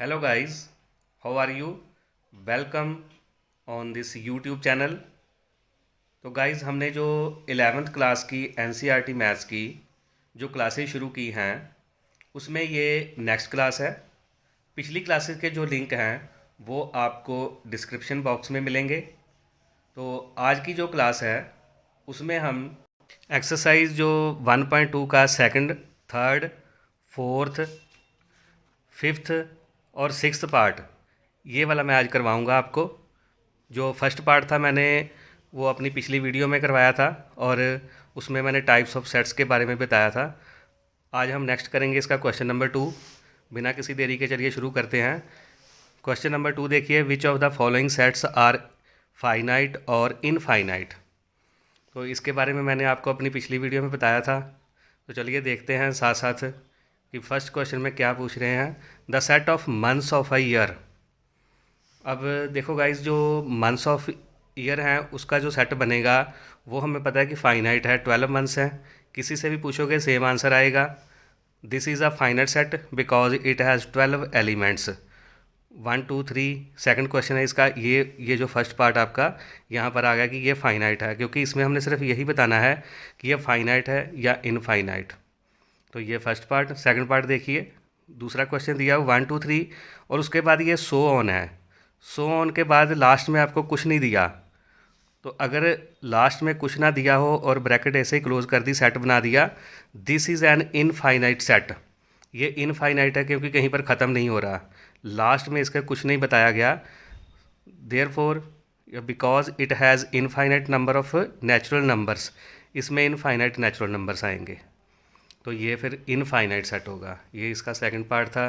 Hello guys, how are you? Welcome on this YouTube channel। तो guys हमने जो 11th class की NCERT maths की जो क्लासेस शुरू की हैं उसमें ये नेक्स्ट क्लास है। पिछली क्लासेस के जो लिंक हैं वो आपको डिस्क्रिप्शन बॉक्स में मिलेंगे। तो आज की जो क्लास है उसमें हम एक्सरसाइज जो 1.2 का सेकंड, थर्ड, फोर्थ, फिफ्थ और सिक्स्थ पार्ट ये वाला मैं आज करवाऊंगा आपको। जो फर्स्ट पार्ट था मैंने वो अपनी पिछली वीडियो में करवाया था और उसमें मैंने टाइप्स ऑफ सेट्स के बारे में बताया था। आज हम नेक्स्ट करेंगे इसका क्वेश्चन नंबर 2। बिना किसी देरी के चलिए शुरू करते हैं। क्वेश्चन नंबर 2 देखिए, which of the following sets are finite और इनफाइनाइट। तो इसके बारे में मैंने आपको अपनी पिछली वीडियो में बताया था। तो चलिए देखते हैं साथ साथ कि फर्स्ट क्वेश्चन में क्या पूछ रहे हैं। The set of months of a year. अब देखो गाइस, जो मंथ्स ऑफ ईयर हैं उसका जो सेट बनेगा वो हमें पता है कि फाइनाइट है, 12 मंथ्स हैं। किसी से भी पूछोगे सेम आंसर आएगा। This is a finite set because it has 12 elements. 1 2 3 second question है इसका। ये जो फर्स्ट पार्ट आपका यहाँ पर आ गया कि ये फाइनाइट है, क्योंकि इसमें हमने सिर्फ यही बताना है कि ये फाइनाइट है या इनफाइनाइट। तो ये फर्स्ट पार्ट। सेकंड पार्ट देखिए, दूसरा क्वेश्चन दिया 1 2 3 और उसके बाद ये सो ऑन है। सो ऑन के बाद लास्ट में आपको कुछ नहीं दिया। तो अगर लास्ट में कुछ ना दिया हो और ब्रैकेट ऐसे ही क्लोज कर दी, सेट बना दिया, this is an infinite set. ये इनफाइनाइट है क्योंकि कहीं पर ख़त्म नहीं हो रहा, लास्ट में इसका कुछ नहीं बताया गया। Therefore because it has infinite number of natural numbers, इसमें इनफाइनाइट नेचुरल नंबर्स आएंगे। तो ये फिर इनफाइनाइट सेट होगा। ये इसका सेकंड पार्ट था।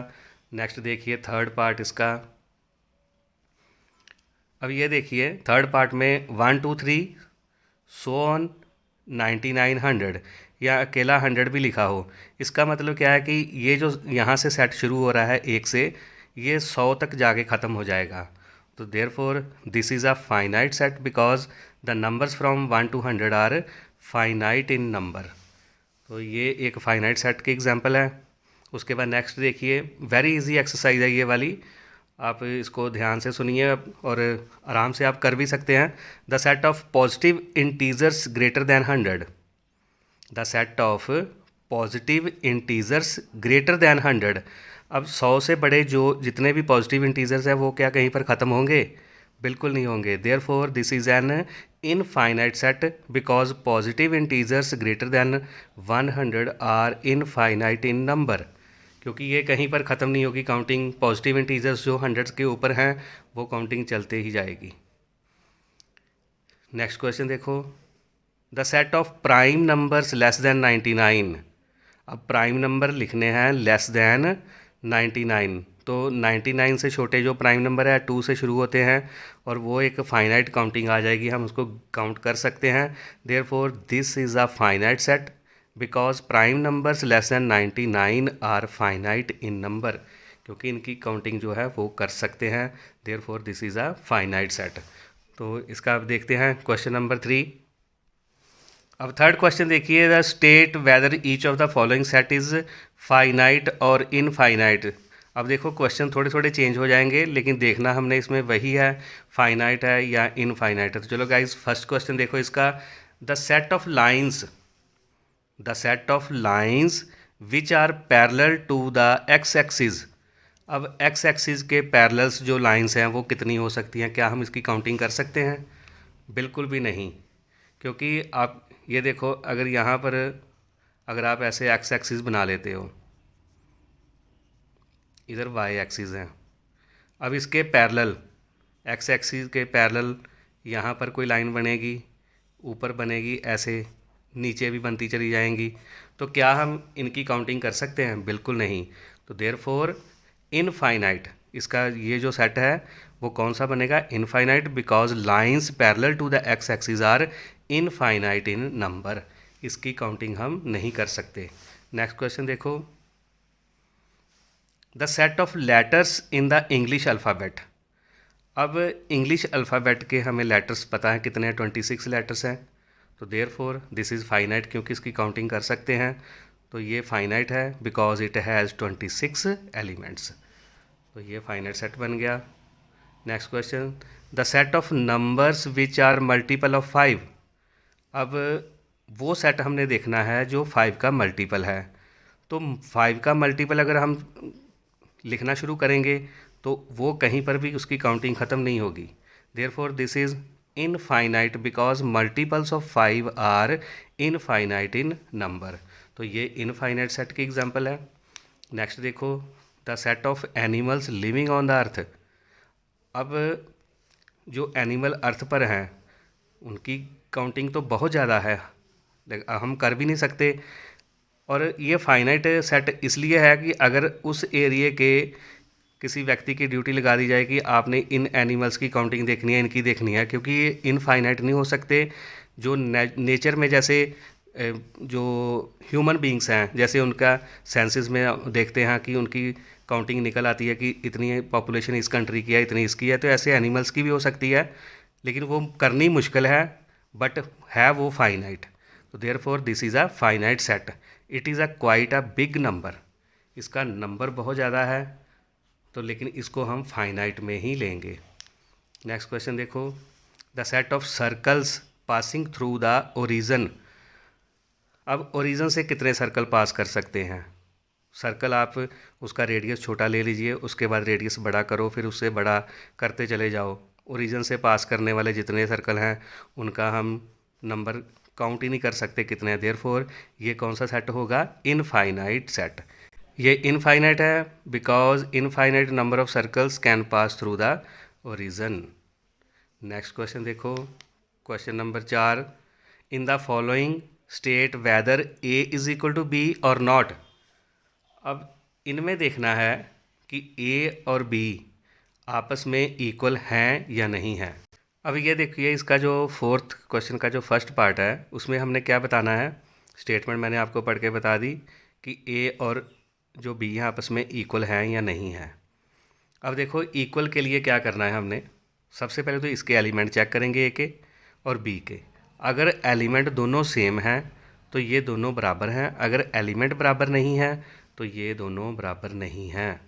नेक्स्ट देखिए थर्ड पार्ट इसका। अब ये देखिए थर्ड पार्ट में 1 2 3 सो ऑन 99 100 या अकेला 100 भी लिखा हो, इसका मतलब क्या है कि ये जो यहाँ से सेट शुरू हो रहा है एक से, ये 100 तक जाके ख़त्म हो जाएगा। तो therefore this is a finite set because the numbers from 1 to 100 are finite in number. तो ये एक फाइनाइट सेट की एग्जांपल है। उसके बाद नेक्स्ट देखिए, वेरी इजी एक्सरसाइज है ये वाली, आप इसको ध्यान से सुनिए और आराम से आप कर भी सकते हैं। The set of positive integers greater than 100। The set of positive integers greater than 100। अब 100 से बड़े जो जितने भी पॉजिटिव इंटीजर्स हैं वो क्या कहीं पर ख़त्म होंगे? बिल्कुल नहीं होंगे। Therefore this is an infinite set because positive integers greater than 100 are infinite in number. क्योंकि ये कहीं पर ख़त्म नहीं होगी काउंटिंग। पॉजिटिव इंटीजर्स जो 100 के ऊपर हैं वो काउंटिंग चलते ही जाएगी। नेक्स्ट क्वेश्चन देखो, the set of prime numbers less than 99। अब प्राइम नंबर लिखने हैं लेस दैन 99। तो 99 से छोटे जो प्राइम नंबर है 2 से शुरू होते हैं और वो एक फाइनाइट काउंटिंग आ जाएगी, हम उसको काउंट कर सकते हैं। Therefore this is a finite set because prime numbers less than 99 are finite in number, क्योंकि इनकी काउंटिंग जो है वो कर सकते हैं। Therefore this is a finite set. तो इसका अब देखते हैं क्वेश्चन नंबर 3। अब थर्ड क्वेश्चन देखिए, the state whether each of the following set is finite और इनफाइनाइट। अब देखो क्वेश्चन थोड़े थोड़े चेंज हो जाएंगे, लेकिन देखना हमने इसमें वही है, फाइनाइट है या इनफाइनाइट है। तो चलो गाइस फर्स्ट क्वेश्चन देखो इसका, the set of lines, the set of lines which are parallel to the x axis. अब एक्स एक्सिस के पैरेलल्स जो लाइंस हैं वो कितनी हो सकती हैं? क्या हम इसकी काउंटिंग कर सकते हैं? बिल्कुल भी नहीं। क्योंकि आप ये देखो, अगर यहाँ पर अगर आप ऐसे एक्स एक्सिस बना लेते हो, इधर वाई एक्सिस हैं, अब इसके पैरेलल एक्स एक्सिस के पैरेलल यहाँ पर कोई लाइन बनेगी, ऊपर बनेगी, ऐसे नीचे भी बनती चली जाएंगी। तो क्या हम इनकी काउंटिंग कर सकते हैं? बिल्कुल नहीं। तो देयर फोर इनफाइनाइट, इसका ये जो सेट है वो कौन सा बनेगा? Infinite because lines parallel to the x axis are infinite in number. इसकी काउंटिंग हम नहीं कर सकते। नेक्स्ट क्वेश्चन देखो, the set of letters in the English alphabet. अब इंग्लिश अल्फ़ाबेट के हमें लेटर्स पता है कितने हैं, 26 लेटर्स हैं। तो therefore this is finite, क्योंकि इसकी काउंटिंग कर सकते हैं। तो ये फाइनाइट है बिकॉज इट हैज़ 26 एलिमेंट्स। तो ये फाइनाइट सेट बन गया। Next question, the set of numbers which are multiple of 5। अब वो सेट हमने देखना है जो 5 का मल्टीपल है। तो 5 का मल्टीपल अगर हम लिखना शुरू करेंगे तो वो कहीं पर भी उसकी काउंटिंग ख़त्म नहीं होगी। Therefore this is infinite because multiples of 5 are infinite in number. तो ये इनफाइनाइट सेट की एग्जांपल है। नेक्स्ट देखो, the set of animals living on the earth. अब जो एनिमल अर्थ पर हैं उनकी काउंटिंग तो बहुत ज़्यादा है, हम कर भी नहीं सकते। और ये फाइनाइट सेट इसलिए है कि अगर उस एरिए के किसी व्यक्ति की ड्यूटी लगा दी जाए कि आपने इन एनिमल्स की काउंटिंग देखनी है, इनकी देखनी है, क्योंकि ये इनफाइनाइट नहीं हो सकते। जो नेचर में जैसे जो ह्यूमन बींग्स हैं, जैसे उनका सेंसेस में देखते हैं कि उनकी काउंटिंग निकल आती है कि इतनी पॉपुलेशन इस कंट्री की है, इतनी इसकी है, तो ऐसे एनिमल्स की भी हो सकती है, लेकिन वो करनी मुश्किल है, बट है वो फाइनाइट। तो therefore this is a finite set. It is a quite a big number. इसका नंबर बहुत ज़्यादा है, तो लेकिन इसको हम फाइनाइट में ही लेंगे। नेक्स्ट क्वेश्चन देखो, the set of circles passing through the origin. अब ओरिजन से कितने सर्कल पास कर सकते हैं? सर्कल आप उसका रेडियस छोटा ले लीजिए, उसके बाद रेडियस बड़ा करो, फिर उससे बड़ा करते चले जाओ। ओरिजन से पास करने वाले जितने सर्कल हैं उनका हम नंबर काउंट ही नहीं कर सकते कितने हैं। देयरफॉर ये कौन सा सेट होगा? Infinite set. ये इनफाइनाइट है because infinite number of circles can pass through the origin. Next question देखो, question number 4, in the following state whether A is equal to B or not. अब इनमें देखना है कि ए और बी आपस में इक्वल हैं या नहीं हैं। अब ये देखिए, इसका जो फोर्थ क्वेश्चन का जो फर्स्ट पार्ट है उसमें हमने क्या बताना है, स्टेटमेंट मैंने आपको पढ़ के बता दी कि ए और जो बी हैं आपस में इक्वल हैं या नहीं हैं। अब देखो, इक्वल के लिए क्या करना है हमने, सबसे पहले तो इसके एलिमेंट चेक करेंगे, ए के और बी के। अगर एलिमेंट दोनों सेम हैं तो ये दोनों बराबर हैं, अगर एलिमेंट बराबर नहीं हैं तो ये दोनों बराबर नहीं हैं।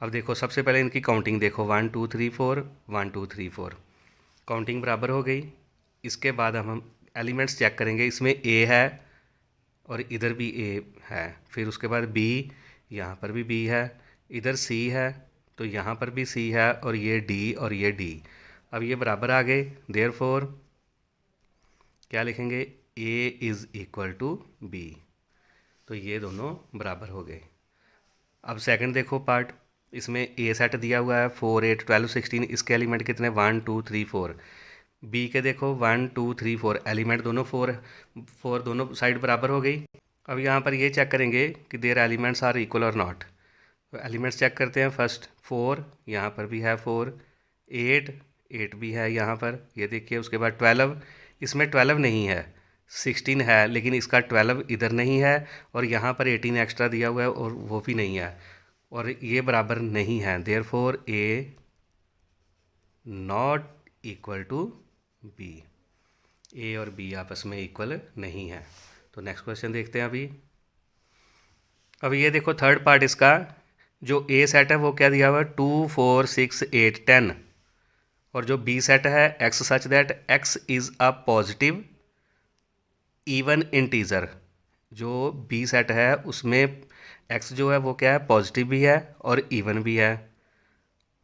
अब देखो, सबसे पहले इनकी काउंटिंग देखो, 1 2 3 4, 1 2 3 4, काउंटिंग बराबर हो गई। इसके बाद हम एलिमेंट्स चेक करेंगे, इसमें ए है और इधर भी ए है, फिर उसके बाद बी, यहाँ पर भी बी है, इधर सी है तो यहाँ पर भी सी है, और ये डी और ये डी। अब ये बराबर आ गए, देयरफॉर क्या लिखेंगे, A is equal to B. तो ये दोनों बराबर हो गए। अब सेकंड देखो पार्ट, इसमें ए सेट दिया हुआ है 4 8 12 16, इसके एलिमेंट कितने 1 2 3 4। बी के देखो 1 2 3 4, एलिमेंट दोनों 4 दोनों साइड बराबर हो गई। अब यहाँ पर ये चेक करेंगे कि देयर एलिमेंट्स आर इक्वल और नॉट। तो एलिमेंट्स चेक करते हैं, फर्स्ट 4, यहाँ पर भी है 4, 8 भी है यहाँ पर, ये देखिए। उसके बाद 12, इसमें 12 नहीं है, 16 है, लेकिन इसका 12 इधर नहीं है, और यहाँ पर 18 एक्स्ट्रा दिया हुआ है और वो भी नहीं है, और ये बराबर नहीं है। Therefore A not equal to B. A और बी आपस में इक्वल नहीं है। तो नेक्स्ट क्वेश्चन देखते हैं अभी ये देखो, थर्ड पार्ट इसका जो ए सेट है वो क्या दिया हुआ है, 2 4 6 8 10, और जो बी सेट है x such that x is a positive even integer. जो बी सेट है उसमें एक्स जो है वो क्या है, पॉजिटिव भी है और इवन भी है।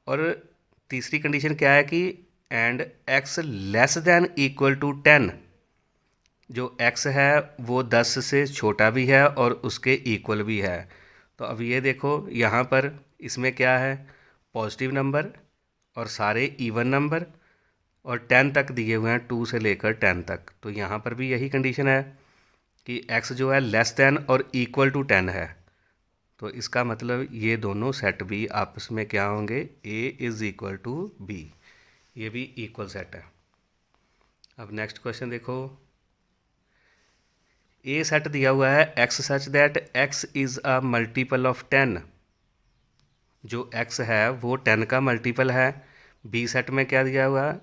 और तीसरी कंडीशन क्या है कि and x less than equal to 10, जो x है वो 10 से छोटा भी है और उसके इक्वल भी है। तो अब ये देखो, यहाँ पर इसमें क्या है, पॉजिटिव नंबर और सारे इवन नंबर, और 10 तक दिए हुए हैं, 2 से लेकर 10 तक। तो यहाँ पर भी यही कंडीशन है कि x जो है लेस देन और इक्वल टू 10 है। तो इसका मतलब ये दोनों सेट भी आपस में क्या होंगे, a is equal to b, ये भी इक्वल सेट है। अब नेक्स्ट क्वेश्चन देखो, ए सेट दिया हुआ है x such that x is a multiple of 10, जो एक्स है वो 10 का मल्टीपल है। बी सेट में क्या दिया हुआ है,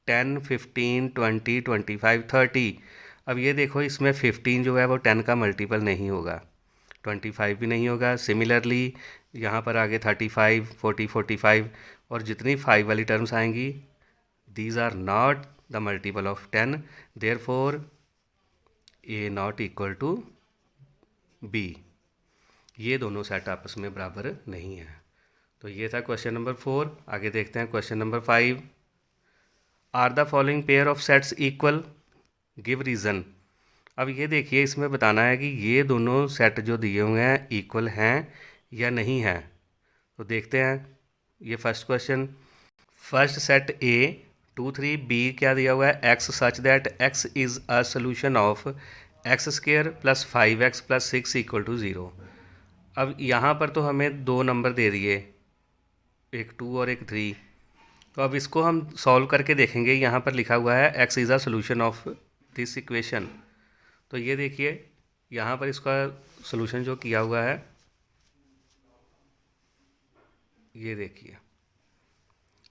10 15 20 25 30। अब ये देखो, इसमें 15 जो है वो 10 का मल्टीपल नहीं होगा, 25 भी नहीं होगा। सिमिलरली यहाँ पर आगे 35, 40, 45 और जितनी 5 वाली टर्म्स आएंगी, these are not the multiple of 10, therefore A not equal to B. ये दोनों सेट आपस में बराबर नहीं है। तो ये था क्वेश्चन नंबर 4। आगे देखते हैं question number 5। Are the following pair of sets equal, give reason. अब ये देखिए, इसमें बताना है कि ये दोनों सेट जो दिए हुए हैं इक्वल हैं या नहीं हैं। तो देखते हैं ये first question. First set A 2, 3, B क्या दिया हुआ है, x such that x is a solution of x square plus 5x plus 6 equal to 0। अब यहाँ पर तो हमें दो नंबर दे दिए, एक 2 और एक 3। तो अब इसको हम सॉल्व करके देखेंगे। यहाँ पर लिखा हुआ है x is a solution of this equation. तो ये देखिए, यहाँ पर इसका सोल्यूशन जो किया हुआ है, ये देखिए।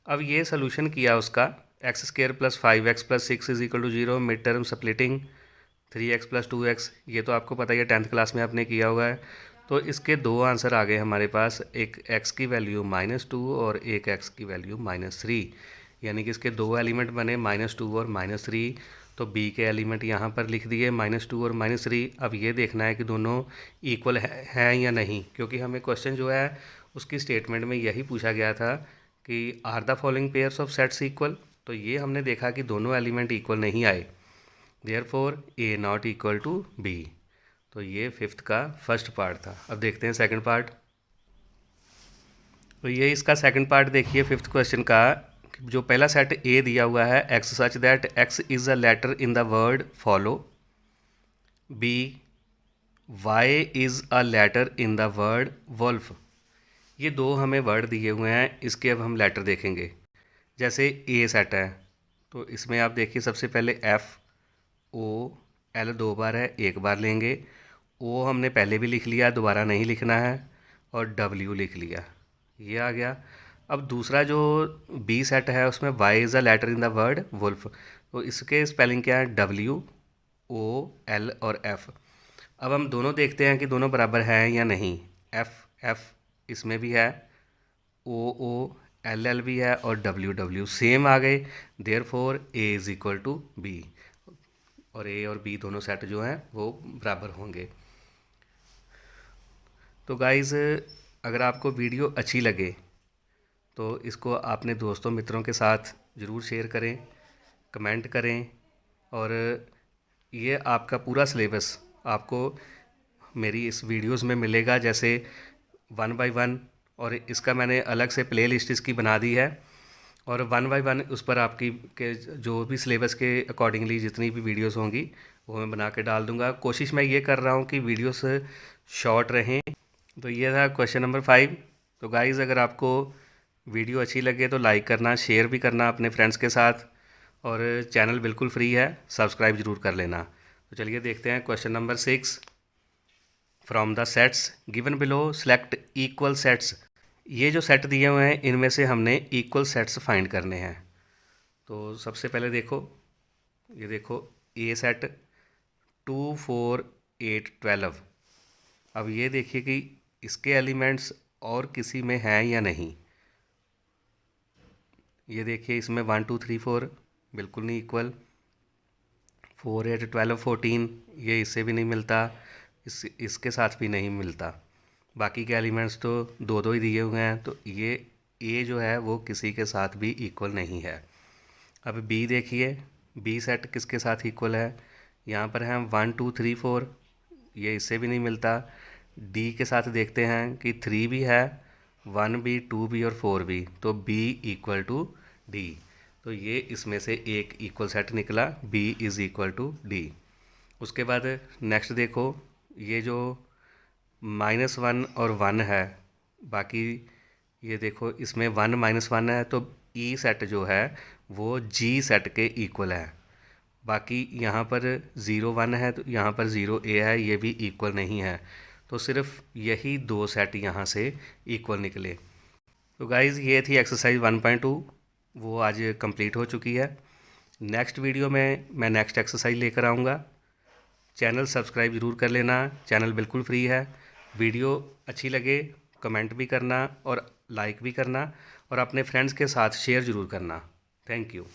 अब ये सोल्यूशन किया उसका, x square plus 5x plus 6 is equal to 0, mid term splitting 3x plus 2x, ये तो आपको पता ही है, 10th क्लास में आपने किया हुआ है। तो इसके दो आंसर आ गए हमारे पास, एक x की वैल्यू -2 और एक x की वैल्यू -3, यानी कि इसके दो एलिमेंट बने -2 और -3। तो b के एलिमेंट यहाँ पर लिख दिए -2 और -3। अब ये देखना है कि दोनों इक्वल हैं या नहीं, क्योंकि हमें क्वेश्चन जो है उसकी स्टेटमेंट में यही पूछा गया था कि are the following pairs of sets equal. तो ये हमने देखा कि दोनों एलिमेंट इक्वल नहीं आए, therefore A not equal to B. तो ये फिफ्थ का फर्स्ट पार्ट था। अब देखते हैं सेकंड पार्ट। तो ये इसका सेकंड पार्ट देखिए फिफ्थ क्वेश्चन का। जो पहला सेट ए दिया हुआ है, x such that x is a letter in the word follow, B y is a letter in the word wolf. ये दो हमें वर्ड दिए हुए हैं, इसके अब हम लेटर देखेंगे। जैसे ए सेट है, तो इसमें आप देखिए सबसे पहले एफ ओ एल 2 बार है, एक बार लेंगे। ओ हमने पहले भी लिख लिया, दोबारा नहीं लिखना है, और डब्ल्यू लिख लिया, ये आ गया। अब दूसरा जो बी सेट है, उसमें y is a letter in the word wolf, तो इसके स्पेलिंग क्या है, डब्ल्यू ओ एल और एफ। अब हम दोनों देखते हैं कि दोनों बराबर हैं या नहीं। एफ एफ इसमें भी है, ओ ओ एल एल भी है, और डब्ल्यू डब्ल्यू सेम आ गए, therefore A is equal to B. और ए और बी दोनों सेट जो हैं वो बराबर होंगे। तो गाइज़, अगर आपको वीडियो अच्छी लगे तो इसको अपने दोस्तों मित्रों के साथ ज़रूर शेयर करें, कमेंट करें। और ये आपका पूरा सिलेबस आपको मेरी इस वीडियोस में मिलेगा, जैसे 1 बाय 1, और इसका मैंने अलग से प्ले लिस्ट इसकी बना दी है। और 1 बाय 1 उस पर आपकी के जो भी सिलेबस के अकॉर्डिंगली जितनी भी वीडियोस होंगी वो मैं बना के डाल दूंगा। कोशिश मैं ये कर रहा हूँ कि वीडियोस शॉर्ट रहें। तो ये था क्वेश्चन नंबर 5। तो गाइज़, अगर आपको वीडियो अच्छी लगे तो लाइक करना, शेयर भी करना अपने फ्रेंड्स के साथ, और चैनल बिल्कुल फ्री है, सब्सक्राइब ज़रूर कर लेना। तो चलिए देखते हैं question number 6। From the sets given below select equal sets. ये जो सेट दिए हुए हैं इनमें से हमने इक्वल सेट्स फाइंड करने हैं। तो सबसे पहले देखो, ये देखो ए सेट 2, 4, 8, 12। अब ये देखिए कि इसके एलिमेंट्स और किसी में हैं या नहीं। ये देखिए इसमें 1, 2, 3, 4 बिल्कुल नहीं इक्वल, 4, 8, 12, 14 ये इससे भी नहीं मिलता, इसके साथ भी नहीं मिलता। बाकी के एलिमेंट्स तो दो दो ही दिए हुए हैं, तो ये ए जो है वो किसी के साथ भी इक्वल नहीं है। अब बी देखिए, बी सेट किसके साथ इक्वल है, यहाँ पर हैं 1, 2, 3, 4, ये इससे भी नहीं मिलता। डी के साथ देखते हैं कि 3 भी है, 1 भी, 2 भी और 4 भी, तो बी इक्वल टू डी। तो ये इसमें से एक इक्वल सेट निकला, B is equal to D. उसके बाद नेक्स्ट देखो, ये जो -1 और 1 है, बाकी ये देखो इसमें 1 -1 है, तो ई सेट जो है वो जी सेट के इक्वल है। बाकी यहाँ पर 0, 1 है, तो यहाँ पर 0 ए है, ये भी इक्वल नहीं है। तो सिर्फ यही दो सेट यहाँ से इक्वल निकले। तो गाइज़, ये थी एक्सरसाइज 1.2, वो आज कंप्लीट हो चुकी है। नेक्स्ट वीडियो में मैं नेक्स्ट एक्सरसाइज लेकर आऊँगा। चैनल सब्सक्राइब ज़रूर कर लेना, चैनल बिल्कुल फ्री है। वीडियो अच्छी लगे कमेंट भी करना और लाइक भी करना और अपने फ्रेंड्स के साथ शेयर ज़रूर करना। Thank you.